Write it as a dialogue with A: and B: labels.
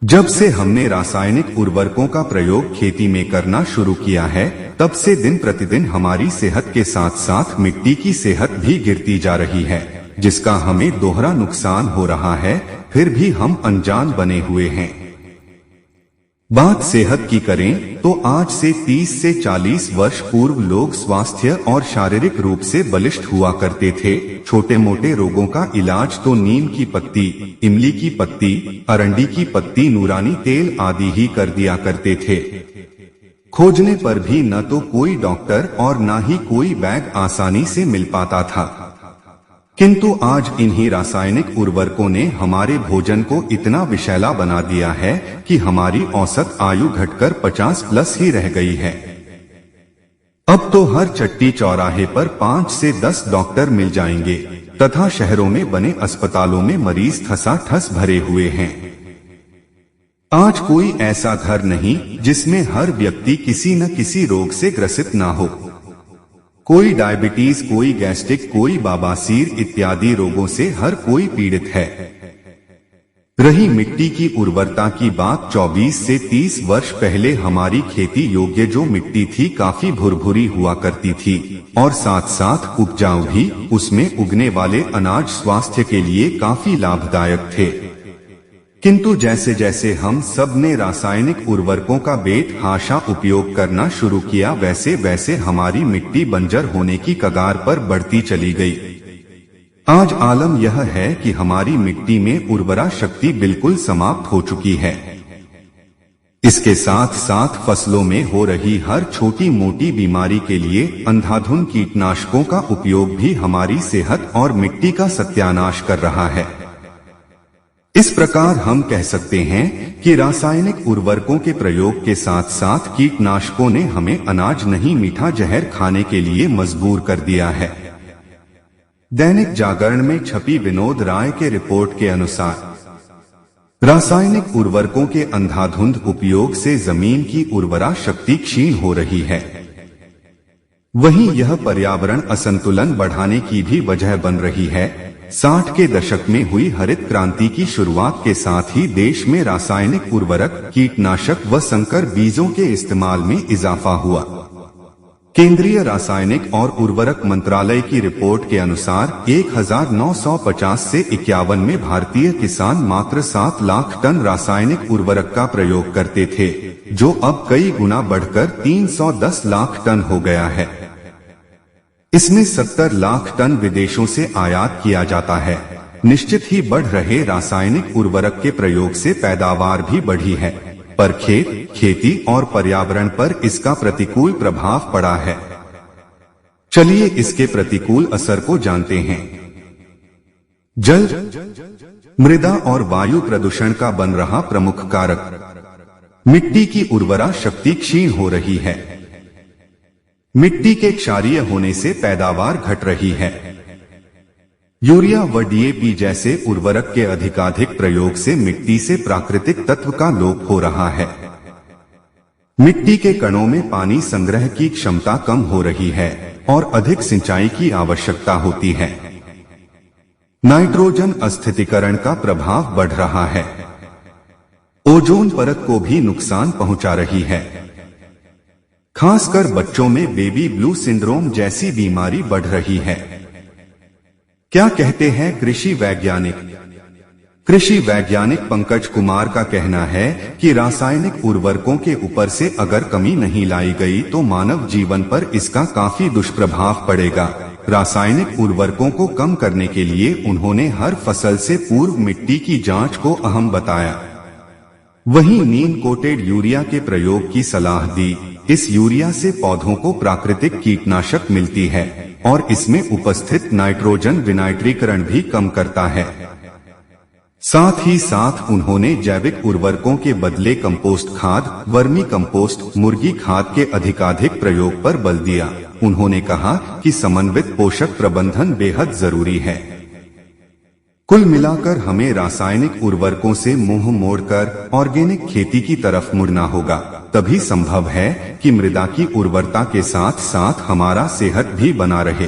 A: जब से हमने रासायनिक उर्वरकों का प्रयोग खेती में करना शुरू किया है, तब से दिन प्रतिदिन हमारी सेहत के साथ साथ मिट्टी की सेहत भी गिरती जा रही है, जिसका हमें दोहरा नुकसान हो रहा है। फिर भी हम अनजान बने हुए हैं। बात सेहत की करें तो आज से 30 से 40 वर्ष पूर्व लोग स्वास्थ्य और शारीरिक रूप से बलिष्ठ हुआ करते थे। छोटे मोटे रोगों का इलाज तो नीम की पत्ती, इमली की पत्ती, अरंडी की पत्ती, नूरानी तेल आदि ही कर दिया करते थे। खोजने पर भी न तो कोई डॉक्टर और न ही कोई वैद्य आसानी से मिल पाता था। किंतु आज इन्हीं रासायनिक उर्वरकों ने हमारे भोजन को इतना विषैला बना दिया है कि हमारी औसत आयु घटकर 50 प्लस ही रह गई है। अब तो हर चट्टी चौराहे पर 5 से 10 डॉक्टर मिल जाएंगे तथा शहरों में बने अस्पतालों में मरीज ठसाठस भरे हुए हैं। आज कोई ऐसा घर नहीं जिसमें हर व्यक्ति किसी न किसी रोग से ग्रसित ना हो। कोई डायबिटीज, कोई गैस्ट्रिक, कोई बवासीर इत्यादि रोगों से हर कोई पीड़ित है। रही मिट्टी की उर्वरता की बात, 24 से 30 वर्ष पहले हमारी खेती योग्य जो मिट्टी थी काफी भुरभुरी हुआ करती थी और साथ साथ उपजाऊ भी। उसमें उगने वाले अनाज स्वास्थ्य के लिए काफी लाभदायक थे। किंतु जैसे जैसे हम सब ने रासायनिक उर्वरकों का बेतहाशा उपयोग करना शुरू किया, वैसे वैसे हमारी मिट्टी बंजर होने की कगार पर बढ़ती चली गई। आज आलम यह है कि हमारी मिट्टी में उर्वरा शक्ति बिल्कुल समाप्त हो चुकी है। इसके साथ साथ फसलों में हो रही हर छोटी मोटी बीमारी के लिए अंधाधुंध कीटनाशकों का उपयोग भी हमारी सेहत और मिट्टी का सत्यानाश कर रहा है। इस प्रकार हम कह सकते हैं कि रासायनिक उर्वरकों के प्रयोग के साथ साथ कीटनाशकों ने हमें अनाज नहीं मीठा जहर खाने के लिए मजबूर कर दिया है। दैनिक जागरण में छपी विनोद राय के रिपोर्ट के अनुसार रासायनिक उर्वरकों के अंधाधुंध उपयोग से जमीन की उर्वरा शक्ति क्षीण हो रही है। वहीं यह पर्यावरण असंतुलन बढ़ाने की भी वजह बन रही है। 60 के दशक में हुई हरित क्रांति की शुरुआत के साथ ही देश में रासायनिक उर्वरक, कीटनाशक व संकर बीजों के इस्तेमाल में इजाफा हुआ। केंद्रीय रासायनिक और उर्वरक मंत्रालय की रिपोर्ट के अनुसार 1950 से 51 में भारतीय किसान मात्र 7 लाख टन रासायनिक उर्वरक का प्रयोग करते थे, जो अब कई गुना बढ़कर 310 लाख टन हो गया है। इसमें 70 लाख टन विदेशों से आयात किया जाता है। निश्चित ही बढ़ रहे रासायनिक उर्वरक के प्रयोग से पैदावार भी बढ़ी है, पर खेती और पर्यावरण पर इसका प्रतिकूल प्रभाव पड़ा है। चलिए इसके प्रतिकूल असर को जानते हैं। जल, मृदा और वायु प्रदूषण का बन रहा प्रमुख कारक। मिट्टी की उर्वरा शक्ति क्षीण हो रही है। मिट्टी के क्षारीय होने से पैदावार घट रही है। यूरिया व डीएपी जैसे उर्वरक के अधिकाधिक प्रयोग से मिट्टी से प्राकृतिक तत्व का लोप हो रहा है। मिट्टी के कणों में पानी संग्रह की क्षमता कम हो रही है और अधिक सिंचाई की आवश्यकता होती है। नाइट्रोजन अस्थितीकरण का प्रभाव बढ़ रहा है। ओजोन परत को भी नुकसान पहुंचा रही है। खासकर बच्चों में बेबी ब्लू सिंड्रोम जैसी बीमारी बढ़ रही है। क्या कहते हैं कृषि वैज्ञानिक? कृषि वैज्ञानिक पंकज कुमार का कहना है कि रासायनिक उर्वरकों के ऊपर से अगर कमी नहीं लाई गई तो मानव जीवन पर इसका काफी दुष्प्रभाव पड़ेगा। रासायनिक उर्वरकों को कम करने के लिए उन्होंने हर फसल से पूर्व मिट्टी की जांच को अहम बताया। वहीं नीम कोटेड यूरिया के प्रयोग की सलाह दी। इस यूरिया से पौधों को प्राकृतिक कीटनाशक मिलती है और इसमें उपस्थित नाइट्रोजन विनाइट्रीकरण भी कम करता है। साथ ही साथ उन्होंने जैविक उर्वरकों के बदले कंपोस्ट खाद, वर्मी कंपोस्ट, मुर्गी खाद के अधिकाधिक प्रयोग पर बल दिया। उन्होंने कहा कि समन्वित पोषक प्रबंधन बेहद जरूरी है। कुल मिलाकर हमें रासायनिक उर्वरकों से मुंह मोड़कर ऑर्गेनिक खेती की तरफ मुड़ना होगा। तभी संभव है कि मृदा की उर्वरता के साथ साथ हमारा सेहत भी बना रहे।